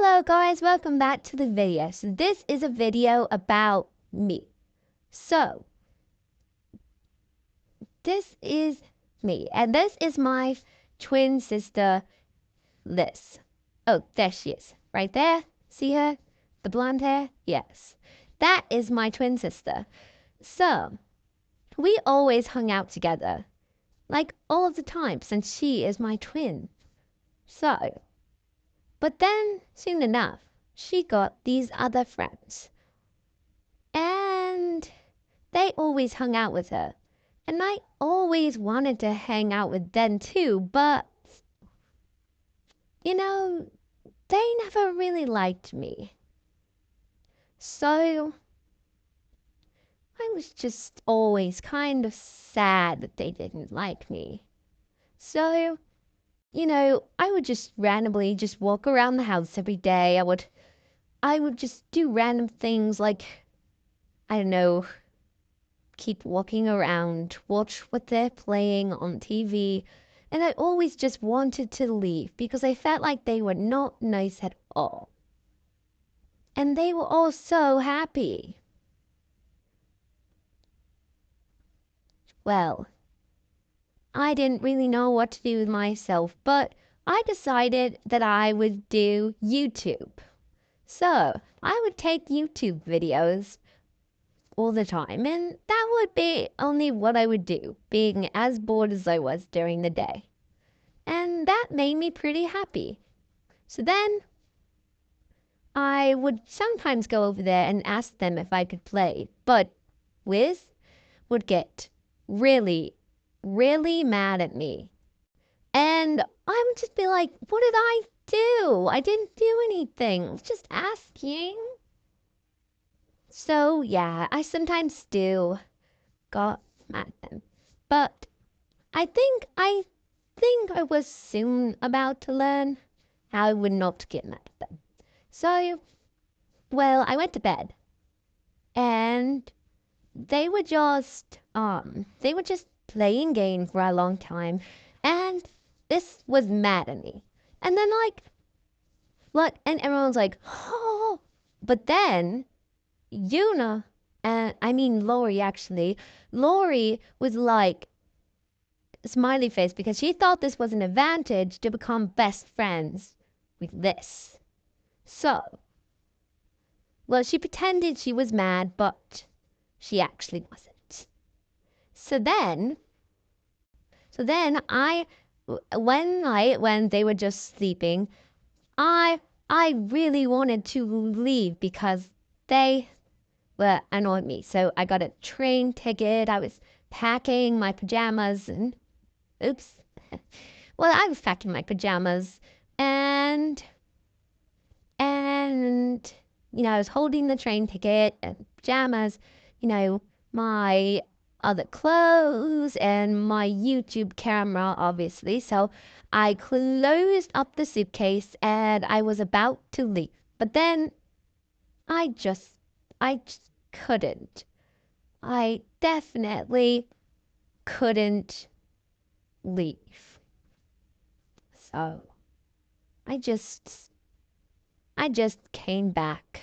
Hello guys, welcome back to the video. So this is a video about me. So this is me, and this is my twin sister, Liz. Oh, there she is, right there. See her? The blonde hair? Yes. That is my twin sister. So we always hung out together, like all of the time, since she is my twin. But then, soon enough, she got these other friends. And they always hung out with her. And I always wanted to hang out with them too, but, they never really liked me. So, I was just always kind of sad that they didn't like me. So, I would just randomly just walk around the house every day. I would just do random things like, I don't know, keep walking around, watch what they're playing on TV, and I always just wanted to leave because I felt like they were not nice at all. And they were all so happy. Well, I didn't really know what to do with myself, but I decided that I would do YouTube. So I would take YouTube videos all the time, and that would be only what I would do, being as bored as I was during the day. And that made me pretty happy. So then I would sometimes go over there and ask them if I could play, but Wiz would get really, really mad at me. And I would just be like, what did I do? I didn't do anything. I was just asking. So yeah, I sometimes still got mad at them. But I think I was soon about to learn how I would not get mad at them. So, well, I went to bed and they were just playing games for a long time, and this was mad at me. And then and everyone's like, oh, but then Yuna, and I mean Lori actually, Lori was like smiley face because she thought this was an advantage to become best friends with this. So, well, she pretended she was mad, but she actually wasn't. So then one night when they were just sleeping, I really wanted to leave because they were annoyed me. So I got a train ticket. I was packing my pajamas and oops. Well, I was packing my pajamas and I was holding the train ticket and pajamas, my other clothes and my YouTube camera, obviously. So I closed up the suitcase and I was about to leave. But then I just couldn't. I definitely couldn't leave. So I just came back.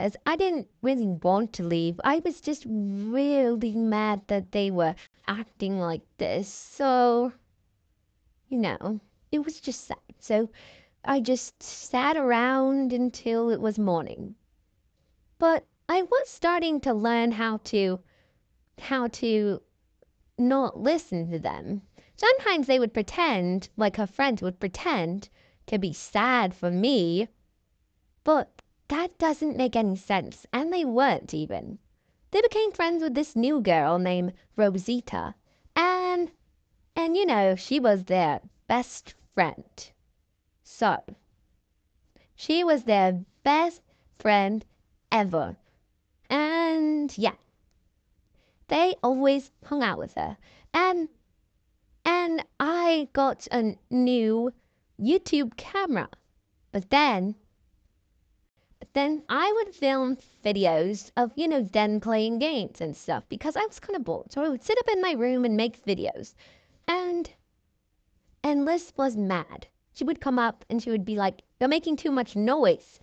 As I didn't really want to leave. I was just really mad that they were acting like this. So, it was just sad. So I just sat around until it was morning. But I was starting to learn how to not listen to them. Sometimes they would pretend, like her friends would pretend, to be sad for me, but that doesn't make any sense, and they weren't even. They became friends with this new girl named Rosita, and she was their best friend. So, she was their best friend ever. And yeah, they always hung out with her. And I got a new YouTube camera. But then I would film videos of, them playing games and stuff because I was kind of bored. So I would sit up in my room and make videos. And Liz was mad. she would come up and she would be like, "You're making too much noise."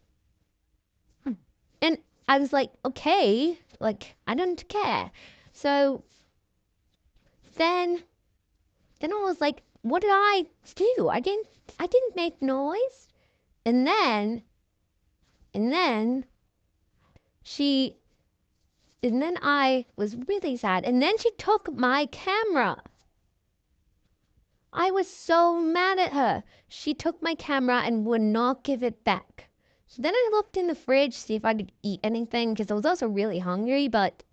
And I was like, "Okay, like I don't care." So then then I was like, "What did I do? I didn't make noise." And then she and then I was really sad. And then she took my camera. I was so mad at her. She took my camera and would not give it back. So then I looked in the fridge to see if I could eat anything because I was also really hungry, but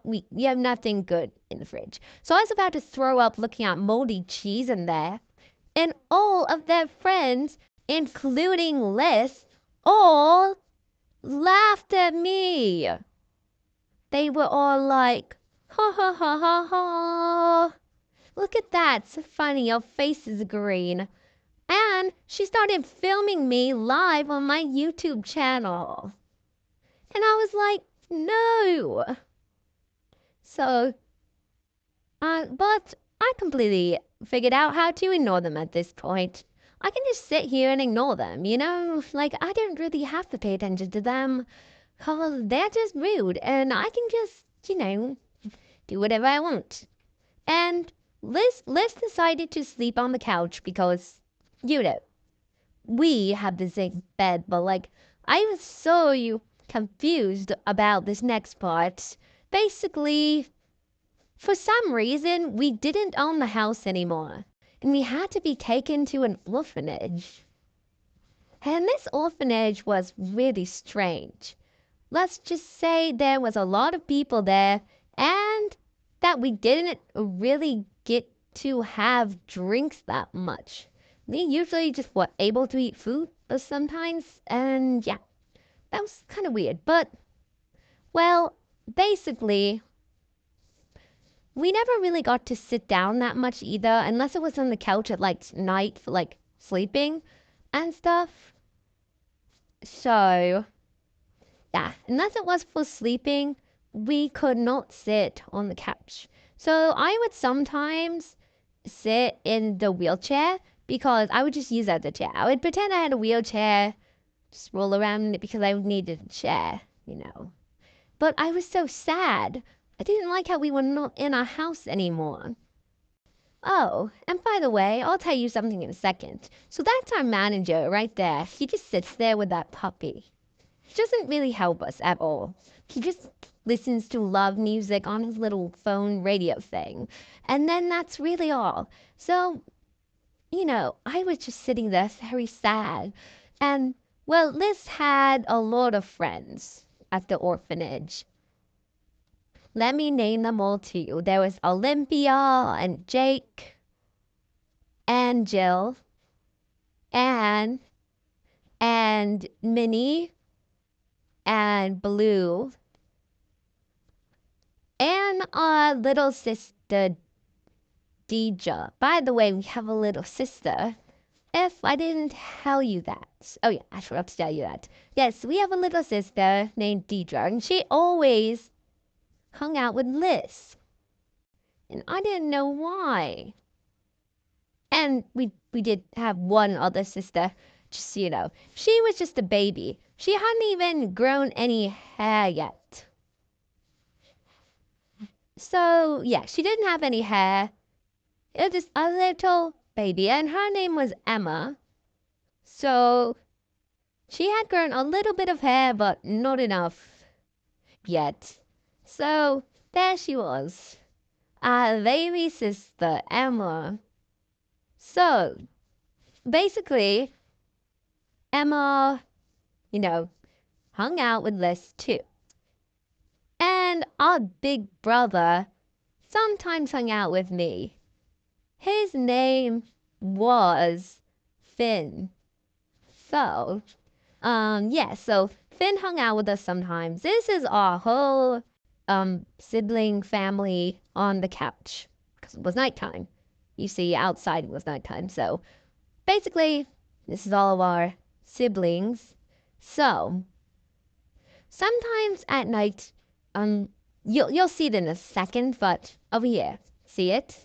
we have nothing good in the fridge. So I was about to throw up looking at moldy cheese in there. And all of their friends, including Liz, all laughed at me. They were all like, "Ha ha ha ha ha. Look at that. So funny. Your face is green." And she started filming me live on my YouTube channel. And I was like, "No." So, but I completely figured out how to ignore them at this point. I can just sit here and ignore them, you know? Like, I don't really have to pay attention to them because they're just rude and I can just, do whatever I want. And Liz decided to sleep on the couch because, you know, we have the same bed, but like, I was so confused about this next part. Basically, for some reason, we didn't own the house anymore, and we had to be taken to an orphanage. And this orphanage was really strange. Let's just say there was a lot of people there, and that we didn't really get to have drinks that much. We usually just were able to eat food sometimes, and yeah, that was kind of weird. But, well, basically, we never really got to sit down that much either, unless it was on the couch at like night for like sleeping and stuff. So, yeah, unless it was for sleeping, we could not sit on the couch. So I would sometimes sit in the wheelchair because I would just use that as a chair. I would pretend I had a wheelchair, just roll around in it because I needed a chair. But I was so sad. I didn't like how we were not in our house anymore. Oh, and by the way, I'll tell you something in a second. So that's our manager right there. He just sits there with that puppy. He doesn't really help us at all. He just listens to love music on his little phone radio thing. And then that's really all. So, I was just sitting there very sad. And, well, Liz had a lot of friends at the orphanage. Let me name them all to you. There was Olympia and Jake and Jill and Minnie and Blue and our little sister Deja. By the way, we have a little sister. If I didn't tell you that. Oh yeah, I forgot to tell you that. Yes, we have a little sister named Deidre, and she always hung out with Liz. And I didn't know why. And we did have one other sister, just so you know. She was just a baby. She hadn't even grown any hair yet. So, yeah, she didn't have any hair. It was just a little baby, and her name was Emma. So, she had grown a little bit of hair, but not enough yet. So, there she was, our baby sister, Emma. So, basically, Emma, hung out with Liz too. And our big brother sometimes hung out with me. His name was Finn. So, yeah, so Finn hung out with us sometimes. This is our whole sibling family on the couch because it was nighttime. You see, outside it was nighttime. So, basically, this is all of our siblings. So, sometimes at night, you'll see it in a second, but over here, see it?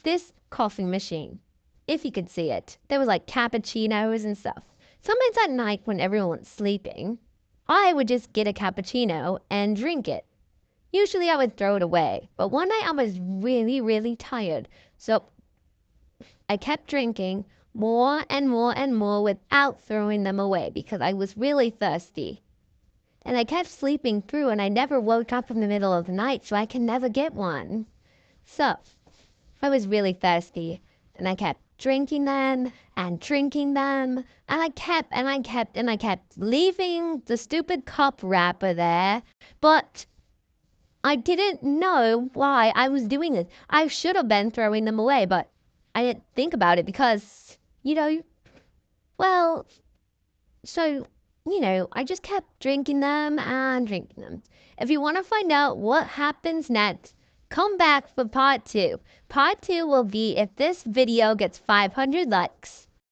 This coffee machine. if you could see it. There was like cappuccinos and stuff. Sometimes at night when everyone's sleeping, I would just get a cappuccino and drink it. Usually I would throw it away, but one night I was really, really tired. So I kept drinking more and more and more without throwing them away because I was really thirsty. And I kept sleeping through and I never woke up in the middle of the night, so I can never get one. So I was really thirsty and I kept drinking them and drinking them. And I kept leaving the stupid cup wrapper there. But I didn't know why I was doing this. I should have been throwing them away, but I didn't think about it because, well, so, I just kept drinking them and drinking them. If you want to find out what happens next, come back for part 2. Part 2 will be if this video gets 500 likes.